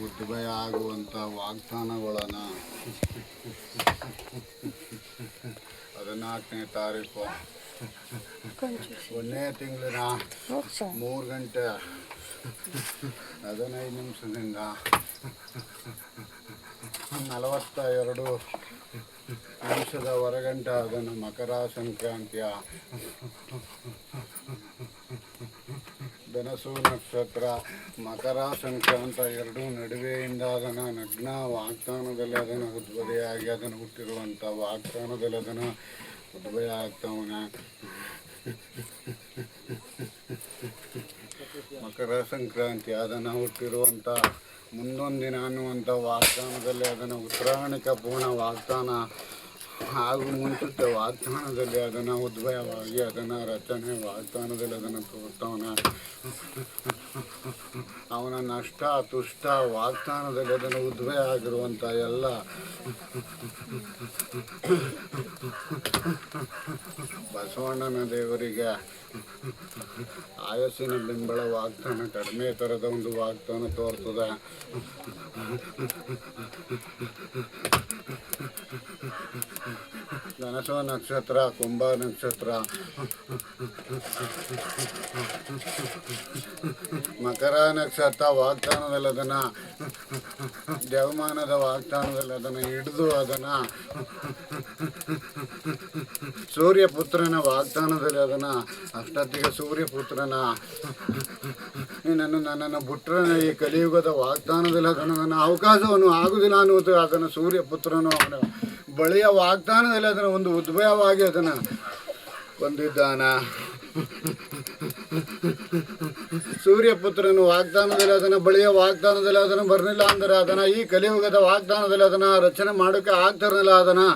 ಉದ್ಭವ ಆಗುವಂಥ ವಾಗ್ದಾನಗಳನ್ನು 14ನೇ ತಾರೀಕು 1ನೇ ತಿಂಗಳಿನ 3 ಗಂಟೆ 15 ನಿಮಿಷದಿಂದ 42 ನಿಮಿಷದ ಹೊರಗಂಟ ಅದನ್ನು ಮಕರ ಸಂಕ್ರಾಂತಿಯ ಧನಸು ನಕ್ಷತ್ರ ಮಕರ ಸಂಕ್ರಾಂತ ಎರಡೂ ನಡುವೆಯಿಂದ ಅದನ್ನು ನಗ್ನ ವಾಗ್ದಾನದಲ್ಲಿ ಅದನ್ನು ಉದ್ಭವೆಯಾಗಿ ಅದನ್ನು ಹುಟ್ಟಿರುವಂಥ ವಾಗ್ದಾನದಲ್ಲಿ ಅದನ್ನು ಉದ್ಭವ ಆಗ್ತಾವನೆ. ಮಕರ ಸಂಕ್ರಾಂತಿ ಅದನ್ನು ಹುಟ್ಟಿರುವಂಥ ಮುಂದೊಂದಿನ ಅನ್ನುವಂಥ ವಾಗ್ದಾನದಲ್ಲಿ ಅದನ್ನು ಉತ್ತರಾಯಣಿಕ ಪೂರ್ಣ ವಾಗ್ದಾನ ಹಾಗೂ ಮುಂಚಿತ ವಾಗ್ದಾನದಲ್ಲಿ ಅದನ್ನು ಉದ್ಭವವಾಗಿ ಅದನ್ನು ರಚನೆ ವಾಗ್ದಾನದಲ್ಲಿ ಅದನ್ನು ತೋರ್ತಾವನ. ಅವನ ನಷ್ಟ ತುಷ್ಟ ವಾಗ್ದಾನದಲ್ಲಿ ಅದನ್ನು ಉದ್ಭವ ಆಗಿರುವಂಥ ಎಲ್ಲ ಬಸವಣ್ಣನ ದೇವರಿಗೆ ಆಯಸ್ಸಿನ ಬೆಂಬಲ ವಾಗ್ದಾನ ಕಡಿಮೆ ಥರದ ಒಂದು ವಾಗ್ದಾನ ತೋರ್ತದೆ. ಧನಸು ನಕ್ಷತ್ರ ಕುಂಭ ನಕ್ಷತ್ರ ಮಕರ ನಕ್ಷತ್ರ ವಾಗ್ದಾನದಲ್ಲಿ ಅದನ್ನು ದೇವಮಾನದ ವಾಗ್ದಾನದಲ್ಲಿ ಅದನ್ನು ಹಿಡಿದು ಅದನ್ನು ಸೂರ್ಯಪುತ್ರನ ವಾಗ್ದಾನದಲ್ಲಿ ಅದನ್ನು ಅಷ್ಟೊತ್ತಿಗೆ ಸೂರ್ಯಪುತ್ರನ ನನ್ನನ್ನು ಬಿಟ್ಟರೆ ಈ ಕಲಿಯುಗದ ವಾಗ್ದಾನದಲ್ಲಿ ಅದನ್ನು ನನ್ನ ಅವಕಾಶವನ್ನು ಆಗುವುದಿಲ್ಲ ಅನ್ನುವುದು ಅದನ್ನು ಸೂರ್ಯಪುತ್ರನು ಅವನ ಬಳಿಯ ವಾಗ್ದಾನದಲ್ಲಿ ಅದನ್ನು ಒಂದು ಉದ್ಭವವಾಗಿ ಅದನ್ನು ಹೊಂದಿದ್ದಾನ. ಸೂರ್ಯಪುತ್ರನು ವಾಗ್ದಾನದಲ್ಲಿ ಅದನ್ನು ಬಳಿಯ ವಾಗ್ದಾನದಲ್ಲಿ ಅದನ್ನು ಬರಲಿಲ್ಲ ಅಂದರೆ ಅದನ್ನು ಈ ಕಲಿಯುಗದ ವಾಗ್ದಾನದಲ್ಲಿ ಅದನ್ನು ರಚನೆ ಮಾಡೋಕ್ಕೆ ಆಗ್ತಿರಲಿಲ್ಲ. ಅದನ್ನು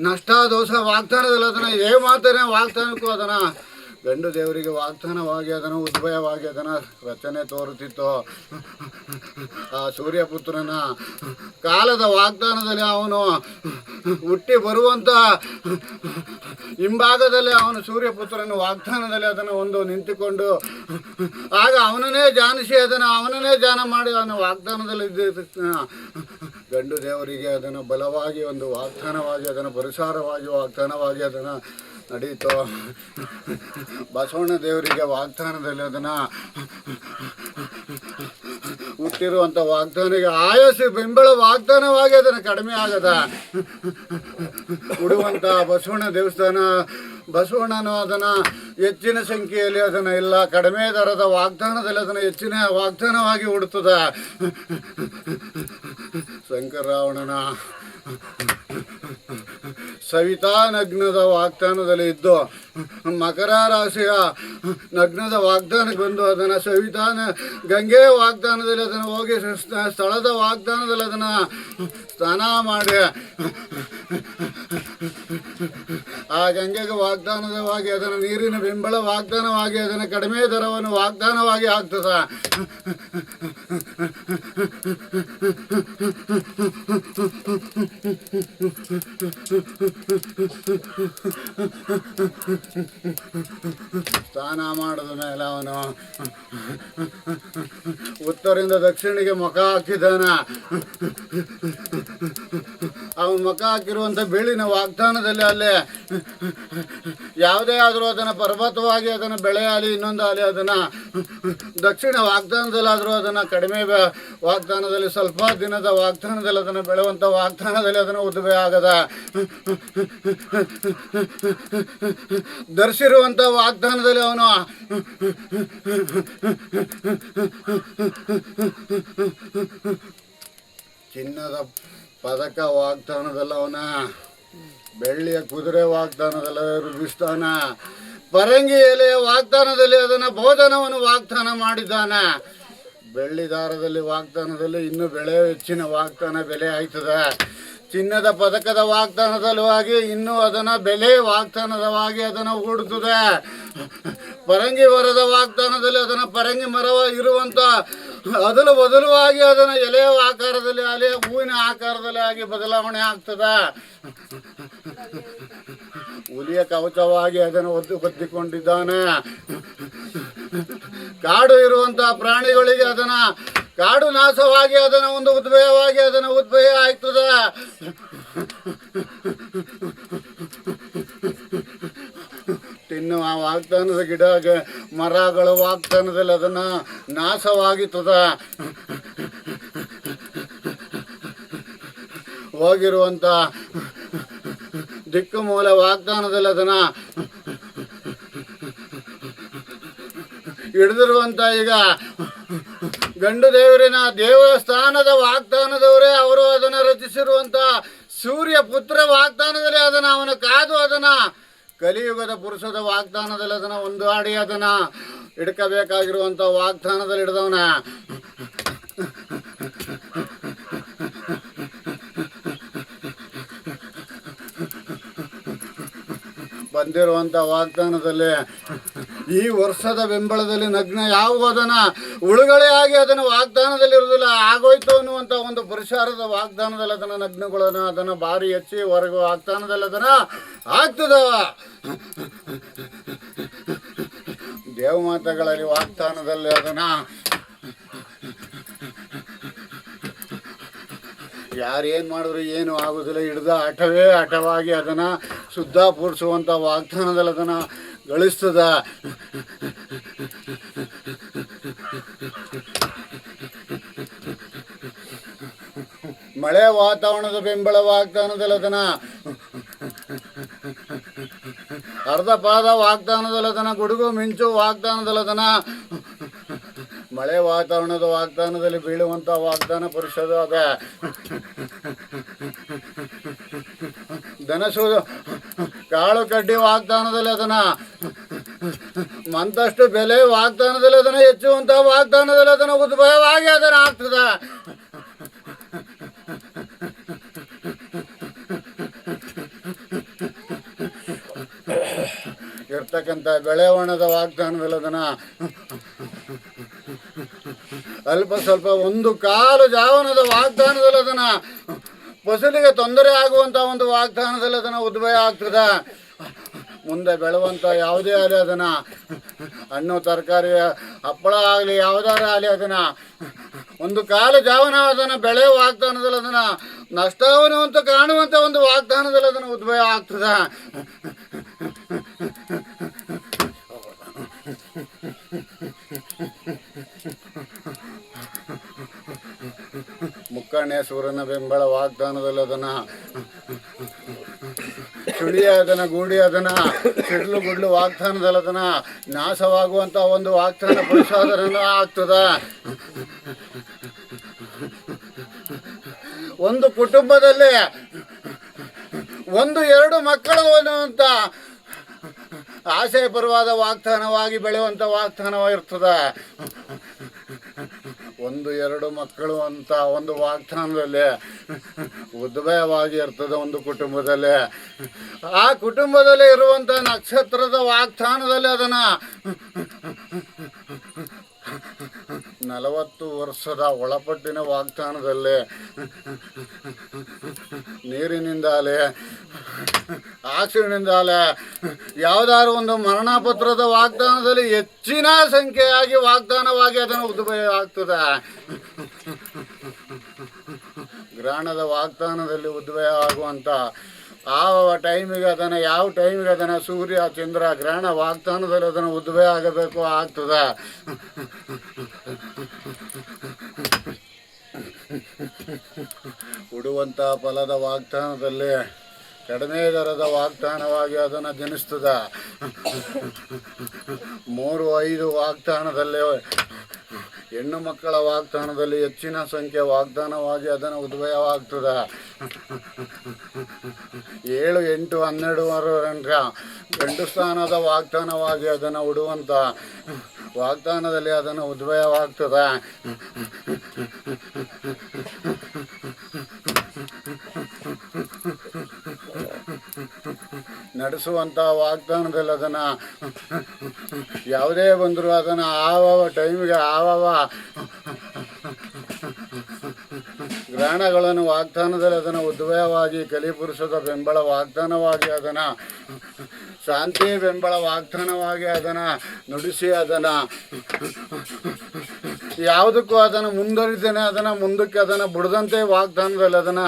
ನಷ್ಟ ದೋಷ ವಾಗ್ದಾನದಲ್ಲಿ ಅದನ್ನು ಮಾತನೇ ವಾಗ್ದಾನಕ್ಕೂ ಅದನ್ನು ಗಂಡು ದೇವರಿಗೆ ವಾಗ್ದಾನವಾಗಿ ಅದನ್ನು ಉದ್ಭವವಾಗಿ ಅದನ್ನು ರಚನೆ ತೋರುತ್ತಿತ್ತು. ಆ ಸೂರ್ಯಪುತ್ರನ ಕಾಲದ ವಾಗ್ದಾನದಲ್ಲಿ ಅವನು ಹುಟ್ಟಿ ಬರುವಂಥ ಹಿಂಭಾಗದಲ್ಲಿ ಅವನು ಸೂರ್ಯಪುತ್ರನ ವಾಗ್ದಾನದಲ್ಲಿ ಅದನ್ನು ಒಂದು ನಿಂತುಕೊಂಡು ಆಗ ಅವನನ್ನೇ ಧ್ಯಾನಿಸಿ ಅದನ್ನು ಅವನನ್ನೇ ಧ್ಯಾನ ಮಾಡಿ ಅವನ ವಾಗ್ದಾನದಲ್ಲಿ ಗಂಡು ದೇವರಿಗೆ ಅದನ್ನು ಬಲವಾಗಿ ಒಂದು ವಾಗ್ದಾನವಾಗಿ ಅದನ್ನು ಪರಿಸಾರವಾಗಿ ವಾಗ್ದಾನವಾಗಿ ಅದನ್ನು ನಡೀತು. ಬಸವಣ್ಣ ದೇವರಿಗೆ ವಾಗ್ದಾನದಲ್ಲಿ ಅದನ್ನು ಹುಟ್ಟಿರುವಂಥ ವಾಗ್ದಾನಿಗೆ ಆಯಸ್ಸು ಬೆಂಬಲ ವಾಗ್ದಾನವಾಗಿ ಅದನ್ನು ಕಡಿಮೆ ಆಗದ ಉಡುವಂಥ ಬಸವಣ್ಣ ದೇವಸ್ಥಾನ ಬಸವಣ್ಣನು ಅದನ್ನು ಹೆಚ್ಚಿನ ಸಂಖ್ಯೆಯಲ್ಲಿ ಅದನ್ನು ಇಲ್ಲ ಕಡಿಮೆ ದರದ ವಾಗ್ದಾನದಲ್ಲಿ ಅದನ್ನು ಹೆಚ್ಚಿನ ವಾಗ್ದಾನವಾಗಿ ಹುಡುತದ. ಶಂಕರರಾವಣನ ಸವಿತಾ ನಗ್ನದ ವಾಗ್ದಾನದಲ್ಲಿ ಇದ್ದು ಮಕರ ರಾಶಿಯ ನಗ್ನದ ವಾಗ್ದಾನಕ್ಕೆ ಬಂದು ಅದನ್ನು ಸವಿತಾನ ಗಂಗೆಯ ವಾಗ್ದಾನದಲ್ಲಿ ಅದನ್ನು ಹೋಗಿ ಸ್ಥಳದ ವಾಗ್ದಾನದಲ್ಲಿ ಅದನ್ನು ಸ್ನಾನ ಮಾಡಿ ಆ ಗಂಗೆಗೆ ವಾಗ್ದಾನವಾಗಿ ಅದನ್ನು ನೀರಿನ ಬೆಂಬಲ ವಾಗ್ದಾನವಾಗಿ ಅದನ್ನು ಕಡಿಮೆ ದರವನ್ನು ವಾಗ್ದಾನವಾಗಿ ಆಗ್ತದ. ಸ್ನಾನ ಮಾಡಿದ ಮೇಲೆ ಅವನು ಉತ್ತರದಿಂದ ದಕ್ಷಿಣಿಗೆ ಮುಖ ಹಾಕಿದಾನ. ಅವನು ಮುಖ ಹಾಕಿರುವಂಥ ಬೆಳ್ಳಿನ ವಾಗ್ದಾನದಲ್ಲಿ ಅಲ್ಲೇ ಯಾವುದೇ ಆದರೂ ಅದನ್ನು ಪರ್ವತವಾಗಿ ಅದನ್ನು ಬೆಳೆಯಲಿ ಇನ್ನೊಂದು ಆಗಲಿ ಅದನ್ನು ದಕ್ಷಿಣ ವಾಗ್ದಾನದಲ್ಲಾದರೂ ಅದನ್ನು ಕಡಿಮೆ ವಾಗ್ದಾನದಲ್ಲಿ ಸ್ವಲ್ಪ ದಿನದ ವಾಗ್ದಾನದಲ್ಲಿ ಅದನ್ನು ಬೆಳೆಯುವಂಥ ವಾಗ್ದಾನದಲ್ಲಿ ಅದನ್ನು ಉದ್ಭವ ಆಗದ. ಧರಿಸಿರುವಂಥ ವಾಗ್ದಾನದಲ್ಲಿ ಅವನು ಚಿನ್ನದ ಪದಕ ವಾಗ್ದಾನದಲ್ಲಿ ಅವನ ಬೆಳ್ಳಿಯ ಕುದುರೆ ವಾಗ್ದಾನದಲ್ಲಿ ರೂಪಿಸ್ತಾನ. ಪರಂಗಿ ಎಲೆಯ ವಾಗ್ದಾನದಲ್ಲಿ ಅದನ್ನು ಭೋಜನವನ್ನು ವಾಗ್ದಾನ ಮಾಡಿದ್ದಾನೆ. ಬೆಳ್ಳಿ ದಾರದಲ್ಲಿ ವಾಗ್ದಾನದಲ್ಲಿ ಇನ್ನೂ ಬೆಳೆ ಹೆಚ್ಚಿನ ವಾಗ್ದಾನ ಬೆಲೆ ಆಯ್ತದೆ. ಚಿನ್ನದ ಪದಕದ ವಾಗ್ದಾನದಲ್ಲವಾಗಿ ಇನ್ನೂ ಅದನ್ನು ಬೆಲೆ ವಾಗ್ದಾನದವಾಗಿ ಅದನ್ನು ಹೂಡುತ್ತದೆ. ಪರಂಗಿ ಮರದ ವಾಗ್ದಾನದಲ್ಲಿ ಅದನ್ನು ಪರಂಗಿ ಮರ ಇರುವಂಥ ಅದಲು ಬದಲುವಾಗಿ ಅದನ್ನು ಎಲೆಯ ಆಕಾರದಲ್ಲಿ ಅಲೆ ಹೂವಿನ ಆಕಾರದಲ್ಲಿ ಆಗಿ ಬದಲಾವಣೆ ಆಗ್ತದೆ. ಹುಲಿಯ ಕವಚವಾಗಿ ಅದನ್ನು ಹೊದ್ದುಕೊಂಡಿದ್ದಾನೆ. ಕಾಡು ಇರುವಂಥ ಪ್ರಾಣಿಗಳಿಗೆ ಅದನ್ನು ಕಾಡು ನಾಶವಾಗಿ ಅದನ್ನು ಒಂದು ಉದ್ಭಯವಾಗಿ ಅದನ್ನು ಉದ್ಭಯ ಆಗ್ತದ. ತಿನ್ನುವ ವಾಗ್ದಾನದ ಗಿಡ ಮರಗಳ ವಾಗ್ದಾನದಲ್ಲಿ ಅದನ್ನು ನಾಶವಾಗಿರ್ತದ. ಹೋಗಿರುವಂಥ ದಿಕ್ಕು ಮೂಲ ವಾಗ್ದಾನದಲ್ಲಿ ಅದನ್ನು ಹಿಡಿದಿರುವಂಥ ಈಗ ಗಂಡು ದೇವರಿನ ದೇವಸ್ಥಾನದ ವಾಗ್ದಾನದವರೇ ಅವರು ಅದನ್ನು ರಚಿಸಿರುವಂಥ ಸೂರ್ಯ ಪುತ್ರ ವಾಗ್ದಾನದಲ್ಲಿ ಅದನ್ನು ಅವನ ಕಾದು ಅದನ್ನು ಕಲಿಯುಗದ ಪುರುಷದ ವಾಗ್ದಾನದಲ್ಲಿ ಅದನ್ನು ಒಂದು ಆಡಿ ಅದನ್ನು ಹಿಡ್ಕಬೇಕಾಗಿರುವಂಥ ವಾಗ್ದಾನದಲ್ಲಿ ಹಿಡಿದವನ ಬಂದಿರುವಂಥ ವಾಗ್ದಾನದಲ್ಲಿ ಈ ವರ್ಷದ ಬೆಂಬಲದಲ್ಲಿ ನಗ್ನ ಯಾವ ಅದನ್ನು ಉಳುಗಡೆ ಆಗಿ ಅದನ್ನು ವಾಗ್ದಾನದಲ್ಲಿ ಇರುವುದಿಲ್ಲ ಆಗೋಯ್ತು ಅನ್ನುವಂಥ ಒಂದು ಪುರುಷಾರದ ವಾಗ್ದಾನದಲ್ಲಿ ಅದನ್ನು ನಗ್ನಗಳನ್ನು ಅದನ್ನು ಭಾರಿ ಹೆಚ್ಚಿ ಹೊರಗೆ ವಾಗ್ದಾನದಲ್ಲಿ ಅದನ್ನು ಆಗ್ತದವ. ದೇವಮಾತೆಗಳಲ್ಲಿ ವಾಗ್ದಾನದಲ್ಲಿ ಅದನ್ನು ಯಾರೇನು ಮಾಡಿದ್ರು ಏನು ಆಗೋದಿಲ್ಲ, ಹಿಡ್ದ ಹಠವಾಗಿ ಅದನ್ನು ಶುದ್ಧಪಡಿಸುವಂಥ ವಾಗ್ದಾನದಲ್ಲಿ ಅದನ್ನು ಗಳಿಸ್ತದ. ಮಳೆ ವಾತಾವರಣದ ಬೆಂಬಲ ವಾಗ್ದಾನದಲ್ಲಿ ಅದನ್ನು ಅರ್ಧ ಪಾದ ವಾಗ್ದಾನದಲ್ಲಿ ಅದನ್ನು ಗುಡುಗು ಮಿಂಚು ವಾಗ್ದಾನದಲ್ಲಿ ಅದನ್ನು ಮಳೆ ವಾತಾವರಣದ ವಾಗ್ದಾನದಲ್ಲಿ ಬೀಳುವಂಥ ವಾಗ್ದಾನ ಪರಿಷದ ಅದ. ಧನಸು ಕಾಳು ಕಡ್ಡಿ ವಾಗ್ದಾನದಲ್ಲಿ ಅದನ್ನು ಮಂತಷ್ಟು ಬೆಲೆ ವಾಗ್ದಾನದಲ್ಲಿ ಅದನ್ನು ಹೆಚ್ಚುವಂಥ ವಾಗ್ದಾನದಲ್ಲಿ ಅದನ್ನು ಉದ್ಭಯವಾಗಿ ಅದನ್ನು ಆಗ್ತದ. ಇರ್ತಕ್ಕಂಥ ಬೆಳೆವಣದ ವಾಗ್ದಾನದಲ್ಲಿ ಅದನ್ನು ಅಲ್ಪ ಸ್ವಲ್ಪ ಒಂದು ಕಾಲು ಜಾವನದ ವಾಗ್ದಾನದಲ್ಲಿ ಅದನ್ನು ಫಸಲಿಗೆ ತೊಂದರೆ ಆಗುವಂಥ ಒಂದು ವಾಗ್ದಾನದಲ್ಲಿ ಅದನ್ನು ಉದ್ಭಯ ಆಗ್ತದ. ಮುಂದೆ ಬೆಳೆಯುವಂಥ ಯಾವುದೇ ಆಗಲಿ ಅದನ್ನು ಹಣ್ಣು ತರಕಾರಿ ಹಪ್ಪಳ ಆಗಲಿ ಯಾವುದಾರ ಆಗಲಿ ಅದನ್ನು ಒಂದು ಕಾಲು ಜಾವನ ಅದನ್ನು ಬೆಳೆಯುವ ವಾಗ್ದಾನದಲ್ಲಿ ಅದನ್ನು ನಷ್ಟವನ್ನು ಅಂತ ಕಾಣುವಂಥ ಒಂದು ವಾಗ್ದಾನದಲ್ಲಿ ಅದನ್ನು ಉದ್ಭಯ ಆಗ್ತದ. ಮುಕ್ಕಣ್ಣೆ ಸೂರ್ಯನ ಬೆಂಬಲ ವಾಗ್ದಾನದಲ್ಲಿ ಅದನ್ನು ಚುಳಿ ಅದನ್ನು ಗೂಡಿ ಅದನ್ನು ಸಿಡ್ಲು ಗುಡ್ಲು ವಾಗ್ದಾನದಲ್ಲಿ ಅದನ್ನು ನಾಶವಾಗುವಂಥ ಒಂದು ವಾಗ್ದಾನ ಪರಿಶೋಧನೆ ಆಗ್ತದ. ಒಂದು ಕುಟುಂಬದಲ್ಲಿ 1-2 ಮಕ್ಕಳು ಅನ್ನುವಂಥ ಆಶಯ ಪರವಾದ ವಾಗ್ದಾನವಾಗಿ ಬೆಳೆಯುವಂಥ ವಾಗ್ದಾನವಾಗಿರ್ತದೆ. 1-2 ಮಕ್ಕಳು ಅಂತ ಒಂದು ವಾಗ್ದಾನದಲ್ಲಿ ಉದ್ಭಯವಾಗಿ ಇರ್ತದೆ. ಒಂದು ಕುಟುಂಬದಲ್ಲಿ ಆ ಕುಟುಂಬದಲ್ಲಿ ಇರುವಂಥ ನಕ್ಷತ್ರದ ವಾಗ್ದಾನದಲ್ಲಿ ಅದನ್ನು 40 ವರ್ಷದ ಒಳಪಟ್ಟಿನ ವಾಗ್ದಾನದಲ್ಲಿ ನೀರಿನಿಂದಾಲೆ ಆಕ್ಸಿಡೆಂಟ್ನಿಂದಾಲೆ ಯಾವುದಾದ್ರು ಒಂದು ಮರಣ ಪತ್ರದ ವಾಗ್ದಾನದಲ್ಲಿ ಹೆಚ್ಚಿನ ಸಂಖ್ಯೆಯಾಗಿ ವಾಗ್ದಾನವಾಗಿ ಅದನ್ನು ಉದ್ಭವ ಆಗ್ತದೆ. ಗ್ರಹಣದ ವಾಗ್ದಾನದಲ್ಲಿ ಉದ್ಭವ ಆಗುವಂಥ ಆ ಟೈಮಿಗೆ ಅದನ್ನು ಯಾವ ಟೈಮಿಗೆ ಅದನ್ನು ಸೂರ್ಯ ಚಂದ್ರ ಗ್ರಹಣ ವಾಗ್ದಾನದಲ್ಲಿ ಅದನ್ನು ಉದ್ಭವ ಆಗಬೇಕು ಆಗ್ತದೆ. ಉಡುವಂಥ ಫಲದ ವಾಗ್ದಾನದಲ್ಲಿ ಕಡಿಮೆ ದರದ ವಾಗ್ದಾನವಾಗಿ ಅದನ್ನು ಜನಿಸ್ತದೆ. 3-5 ವಾಗ್ದಾನದಲ್ಲಿ ಹೆಣ್ಣು ಮಕ್ಕಳ ವಾಗ್ದಾನದಲ್ಲಿ ಹೆಚ್ಚಿನ ಸಂಖ್ಯೆ ವಾಗ್ದಾನವಾಗಿ ಅದನ್ನು ಉದ್ಭಯವಾಗ್ತದೆ. 7, 8, 12 ಗಂಡು ಸ್ಥಾನದ ವಾಗ್ದಾನವಾಗಿ ಅದನ್ನು ಉಡುವಂಥ ವಾಗ್ದಾನದಲ್ಲಿ ಅದನ್ನು ಉದ್ಭಯವಾಗ್ತದೆ. ನಡೆಸುವಂಥ ವಾಗ್ದಾನದಲ್ಲಿ ಅದನ್ನು ಯಾವುದೇ ಬಂದರೂ ಅದನ್ನು ಆವ ಟೈಮಿಗೆ ಆವ ಗ್ರಹಣಗಳನ್ನು ವಾಗ್ದಾನದಲ್ಲಿ ಅದನ್ನು ಉದ್ಭಯವಾಗಿ ಕಲಿಪುರುಷದ ಬೆಂಬಲ ವಾಗ್ದಾನವಾಗಿ ಅದನ್ನು ಶಾಂತಿ ಬೆಂಬಲ ವಾಗ್ದಾನವಾಗಿ ಅದನ್ನು ನುಡಿಸಿ ಅದನ್ನು ಯಾವುದಕ್ಕೂ ಅದನ್ನು ಮುಂದುವರಿದೇನೆ ಅದನ್ನು ಮುಂದಕ್ಕೆ ಅದನ್ನು ಬಿಡದಂತೆ ವಾಗ್ದಾನದಲ್ಲಿ ಅದನ್ನು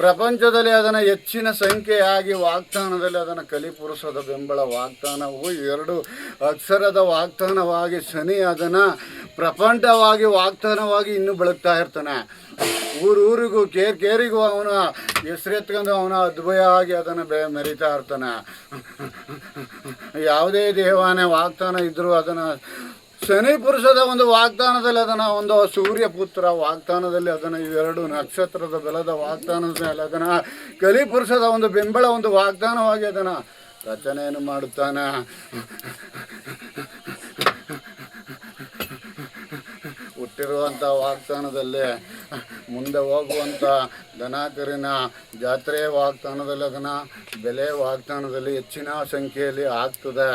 ಪ್ರಪಂಚದಲ್ಲಿ ಅದನ್ನು ಹೆಚ್ಚಿನ ಸಂಖ್ಯೆಯಾಗಿ ವಾಗ್ದಾನದಲ್ಲಿ ಅದನ್ನು ಕಲಿಪುರುಷದ ಬೆಂಬಲ ವಾಗ್ದಾನವು 2 ಅಕ್ಷರದ ವಾಗ್ದಾನವಾಗಿ ಶನಿ ಅದನ್ನು ಪ್ರಪಂಚವಾಗಿ ವಾಗ್ದಾನವಾಗಿ ಇನ್ನೂ ಬೆಳಗ್ತಾ ಇರ್ತಾನೆ. ಊರಿಗೂ ಕೇರಿಗೂ ಅವನ ಹೆಸರೆತ್ಕೊಂಡು ಅವನ ಅದ್ಭುತ ಆಗಿ ಅದನ್ನು ಮೆರಿತಾ ಇರ್ತಾನೆ. ಯಾವುದೇ ದೇವಾನೇ ವಾಗ್ದಾನ ಇದ್ದರೂ ಅದನ್ನು ಶನಿ ಪುರುಷದ ಒಂದು ವಾಗ್ದಾನದಲ್ಲಿ ಅದನ್ನು ಒಂದು ಸೂರ್ಯಪುತ್ರ ವಾಗ್ದಾನದಲ್ಲಿ ಅದನ್ನು 2 ನಕ್ಷತ್ರದ ಬಲದ ವಾಗ್ದಾನದಲ್ಲಿ ಅದನ್ನು ಕಲಿಪುರುಷದ ಒಂದು ಬೆಂಬಲ ಒಂದು ವಾಗ್ದಾನವಾಗಿ ಅದನ್ನು ರಚನೆಯನ್ನು ಮಾಡುತ್ತಾನೆ. ಹುಟ್ಟಿರುವಂಥ ವಾಗ್ದಾನದಲ್ಲಿ ಮುಂದೆ ಹೋಗುವಂಥ ದನಕರಿನ ಜಾತ್ರೆ ವಾಗ್ದಾನದಲ್ಲಿ ಅದನ್ನು ಬೆಲೆ ವಾಗ್ದಾನದಲ್ಲಿ ಹೆಚ್ಚಿನ ಸಂಖ್ಯೆಯಲ್ಲಿ ಆಗ್ತದೆ.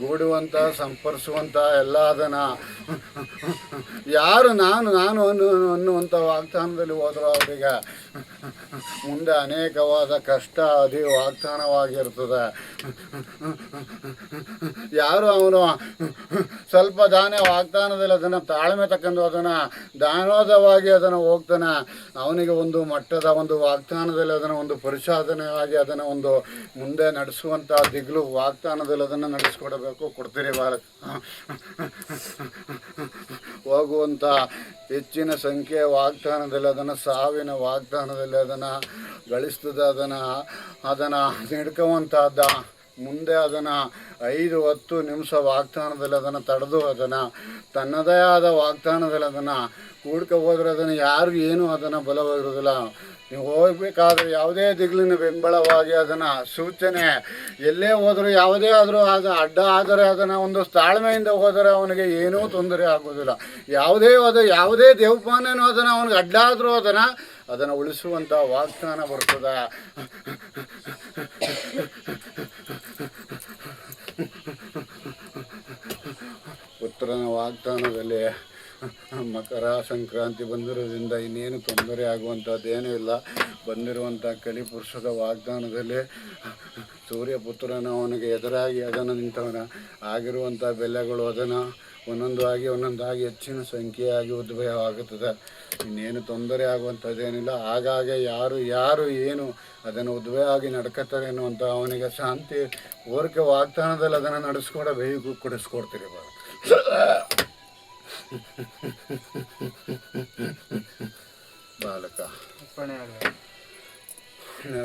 ಗೂಡುವಂಥ ಸಂಪರ್ಸುವಂಥ ಎಲ್ಲ ಅದನ್ನು ಯಾರು ನಾನು ಅನ್ನುವಂಥ ವಾಗ್ದಾನದಲ್ಲಿ ಹೋದರೂ ಅವರಿಗೆ ಮುಂದೆ ಅನೇಕವಾದ ಕಷ್ಟ ಅದೇ ವಾಗ್ದಾನವಾಗಿರ್ತದೆ. ಯಾರು ಅವನು ಸ್ವಲ್ಪ ದಾನ ವಾಗ್ದಾನದಲ್ಲಿ ಅದನ್ನು ತಾಳ್ಮೆ ತಕ್ಕಂಡು ಅದನ್ನು ದಾನೋದವಾಗಿ ಅದನ್ನು ಹೋಗ್ತಾನೆ, ಅವನಿಗೆ ಒಂದು ಮಟ್ಟದ ಒಂದು ವಾಗ್ದಾನದಲ್ಲಿ ಅದನ್ನು ಒಂದು ಪರಿಶೋಧನೆಯಾಗಿ ಅದನ್ನು ಒಂದು ಮುಂದೆ ನಡೆಸುವಂಥ ದಿಗ್ಲು ವಾಗ್ದಾನದಲ್ಲಿ ಅದನ್ನು ನಡೆಸ್ಕೊಡಬೇಕು. ಕೊಡ್ತೀರಿ ಬಾಲಕ ಹೋಗುವಂಥ ಹೆಚ್ಚಿನ ಸಂಖ್ಯೆಯ ವಾಗ್ದಾನದಲ್ಲಿ ಅದನ್ನು ಸಾವಿನ ವಾಗ್ದಾನದಲ್ಲಿ ಅದನ್ನು ಗಳಿಸ್ತದೆ. ಅದನ್ನು ಹಿಡ್ಕೊಳ್ಳುವಂಥದ್ದು ಮುಂದೆ ಅದನ್ನು 5-10 ನಿಮಿಷ ವಾಗ್ದಾನದಲ್ಲಿ ಅದನ್ನು ತಡೆದು ಅದನ್ನು ತನ್ನದೇ ಆದ ವಾಗ್ದಾನದಲ್ಲಿ ಅದನ್ನು ಕೂಡ್ಕೊ ಹೋದ್ರೆ ಅದನ್ನು ಯಾರಿಗೂ ಏನೂ ಅದನ್ನು ಬಲವಾಗಿರೋದಿಲ್ಲ. ನೀವು ಹೋಗಬೇಕಾದ್ರೆ ಯಾವುದೇ ದಿಗ್ಲಿನ ಬೆಂಬಲವಾಗಿ ಅದನ್ನು ಸೂಚನೆ ಎಲ್ಲೇ ಹೋದರೂ ಯಾವುದೇ ಆದರೂ ಅದು ಅಡ್ಡ ಆದರೆ ಅದನ್ನು ಒಂದು ತಾಳ್ಮೆಯಿಂದ ಹೋದರೆ ಅವನಿಗೆ ಏನೂ ತೊಂದರೆ ಆಗೋದಿಲ್ಲ. ಯಾವುದೇ ದೇವಪಾನೇನೋ ಅದನ್ನು ಅವನಿಗೆ ಅಡ್ಡ ಆದರೂ ಅದನ್ನು ಉಳಿಸುವಂಥ ವಾಗ್ದಾನ ಬರ್ತದೆ. ಪುತ್ರನ ವಾಗ್ದಾನದಲ್ಲಿ ಮಕರ ಸಂಕ್ರಾಂತಿ ಬಂದಿರೋದ್ರಿಂದ ಇನ್ನೇನು ತೊಂದರೆ ಆಗುವಂಥದ್ದೇನೂ ಇಲ್ಲ. ಬಂದಿರುವಂಥ ಕಲಿಪುರುಷದ ವಾಗ್ದಾನದಲ್ಲಿ ಸೂರ್ಯಪುತ್ರನ ಅವನಿಗೆ ಎದುರಾಗಿ ಅದನ್ನು ನಿಂತವನ ಆಗಿರುವಂಥ ಬೆಲೆಗಳು ಅದನ್ನು ಒಂದೊಂದಾಗಿ ಹೆಚ್ಚಿನ ಸಂಖ್ಯೆಯಾಗಿ ಉದ್ಭವವಾಗುತ್ತದೆ. ಇನ್ನೇನು ತೊಂದರೆ ಆಗುವಂಥದ್ದೇನಿಲ್ಲ. ಹಾಗಾಗಿ ಯಾರು ಏನು ಅದನ್ನು ಉದ್ಭವವಾಗಿ ನಡ್ಕೊತಾರೆ ಅನ್ನುವಂಥ ಅವನಿಗೆ ಶಾಂತಿ ಪೂರ್ವಕ ವಾಗ್ದಾನದಲ್ಲಿ ಅದನ್ನು ನಡೆಸ್ಕೊಡಬೇಕು, ಕೊಡಿಸ್ಕೊಡ್ತೀರಿ ಬಾಲಕ.